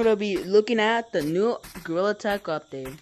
I'm gonna be looking at the new Gorilla Tech update.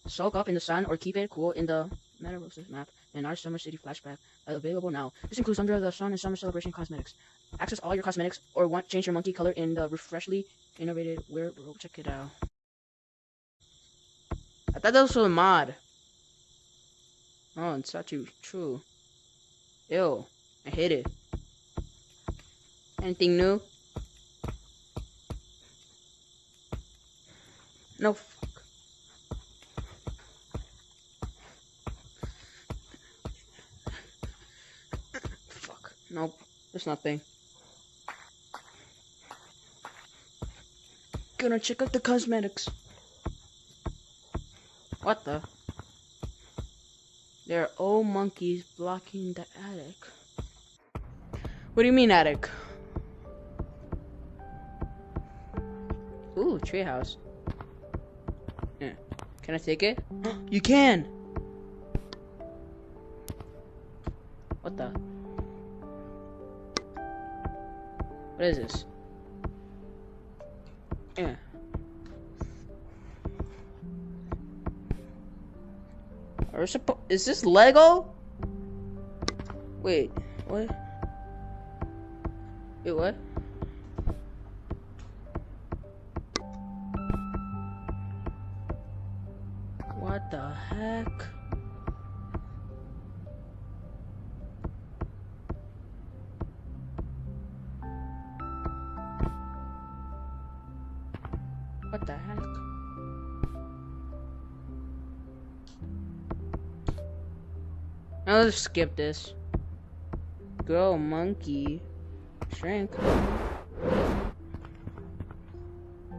Soak up in the sun or keep it cool in the Metaverse map in our Summer City flashback. Available now. This includes Under the Sun and Summer Celebration cosmetics. Access all your cosmetics or change your monkey color in the freshly innovated wear. Bro, check it out. I thought that was a mod. Oh, it's actually true. Ew, I hate it. Anything new? No. Fuck. Nope. There's nothing. Gonna check out the cosmetics. What the? There are old monkeys blocking the attic. What do you mean attic? Ooh, treehouse. Yeah. Can I take it? You can! What the? What is this? Yeah. Is this Lego? Wait, what? Wait, what? What the heck? What the heck? I'll just skip this. Grow monkey. Shrink.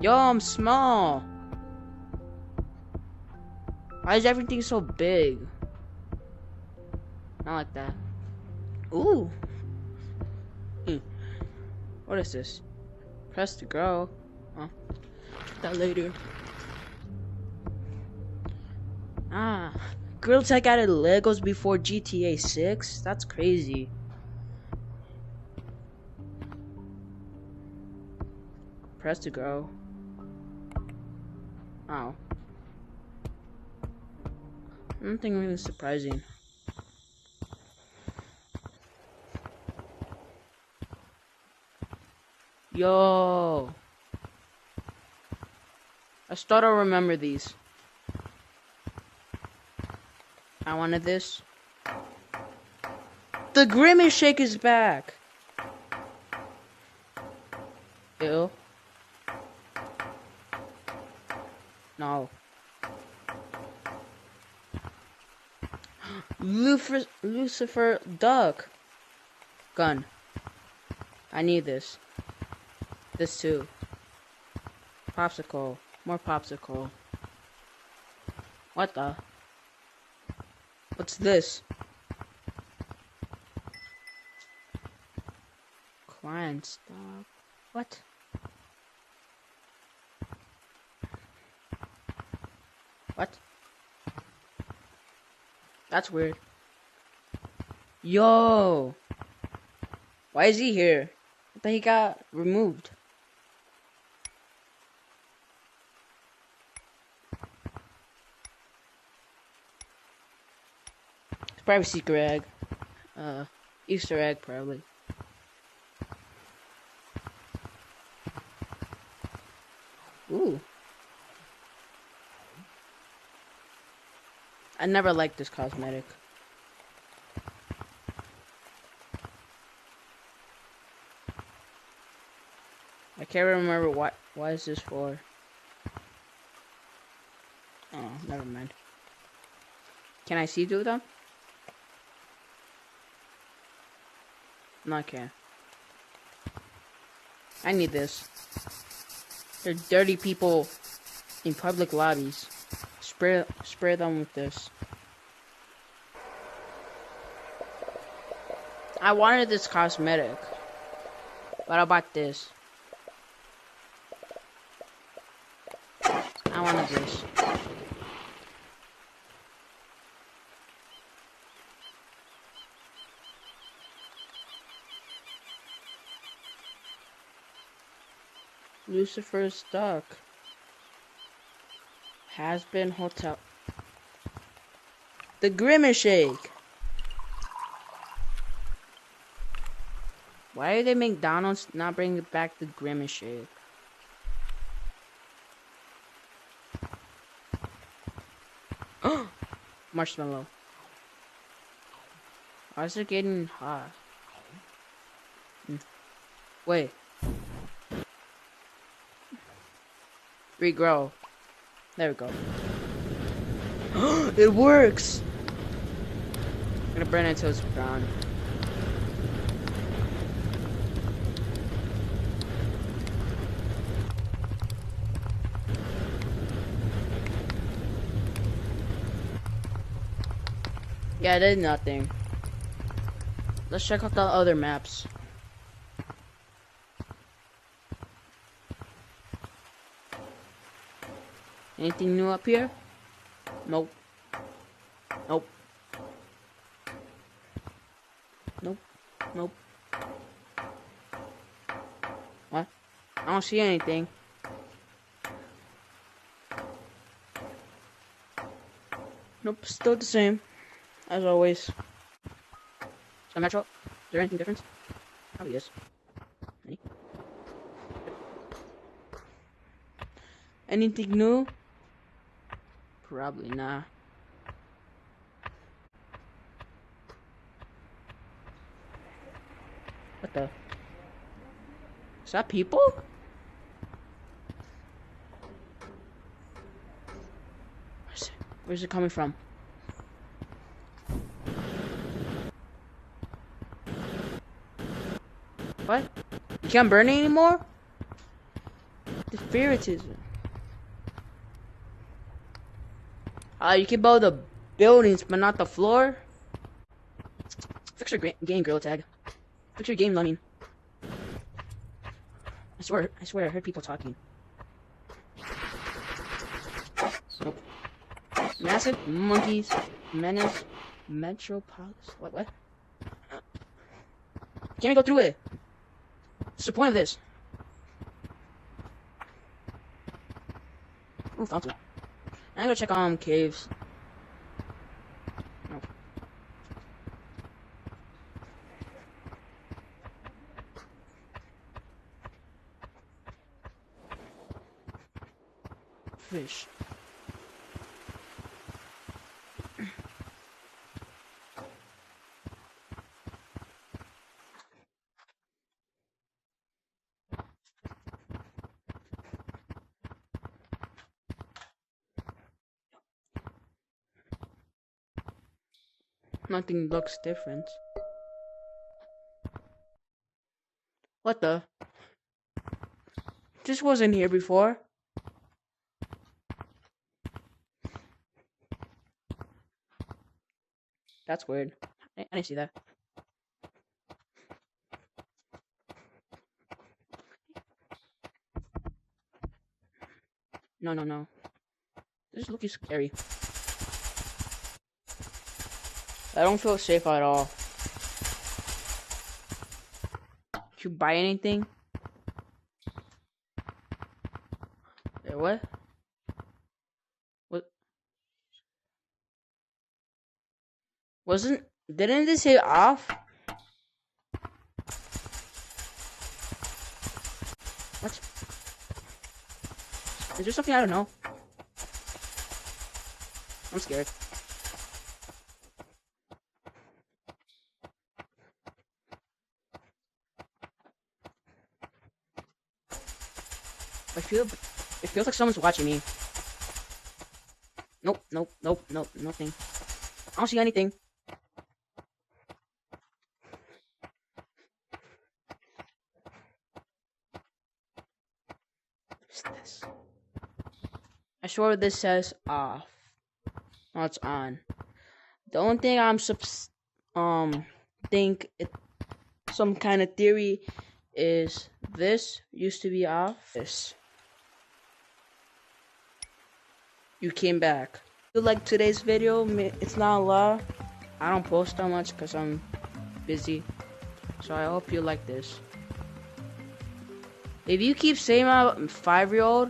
Yo, I'm small. Why is everything so big? Not like that. Ooh. What is this? Press to grow. Oh. Check that later. Ah. Gorilla Tech added Legos before GTA 6? That's crazy. Press to grow. Oh. Nothing really surprising. Yo. I still don't remember these. I wanted this. The Grimace Shake is back. Ew. No. Lucifer Duck. Gun. I need this. This too. Popsicle. More popsicle. What the? What's this? Client stop. What? What? That's weird. Yo! Why is he here? I thought he got removed. It's probably secret egg. Easter egg probably. Ooh. I never liked this cosmetic. I can't remember why is this for. Oh, never mind. Can I see through them? No, I can't. I need this. They're dirty people in public lobbies. Spray them with this. I wanted this cosmetic, but I bought this. I wanted this. Lucifer is stuck. Has been hotel. The Grimace Shake. Why did they McDonald's not bring back the Grimace Shake? Marshmallow. Why is it getting hot? Wait. Regrow. There we go. It works! I'm gonna burn it until it's brown. Yeah, I did nothing. Let's check out the other maps. Anything new up here? Nope. Nope. Nope. Nope. What? I don't see anything. Nope, still the same. As always. So Metro, is there anything different? Probably is. Any? Anything new? Probably not. What the? Is that people? Where's it coming from? What? You can't burn it anymore? The favoritism. You can build the buildings, but not the floor. Fix your game, Gorilla Tag. Fix your game, Lunning. I swear, I heard people talking. Nope. Massive monkeys, menace, metropolis. What? Can't we go through it? What's the point of this? Ooh, fountain. I'm gonna go check on caves. No. Fish. Nothing looks different. What the? This wasn't here before. That's weird. I didn't see that. No. This looks scary. I don't feel safe at all. Did you buy anything? What? What? Didn't this say off? What? Is there something I don't know? I'm scared. It feels like someone's watching me. Nope, nothing. I don't see anything. What's this? I swear this says off. No, it's on. The only thing I'm think it some kind of theory is this used to be off. This. You came back. If you like today's video, it's not a lot. I don't post that much because I'm busy. So I hope you like this. If you keep saying about 5-year-old,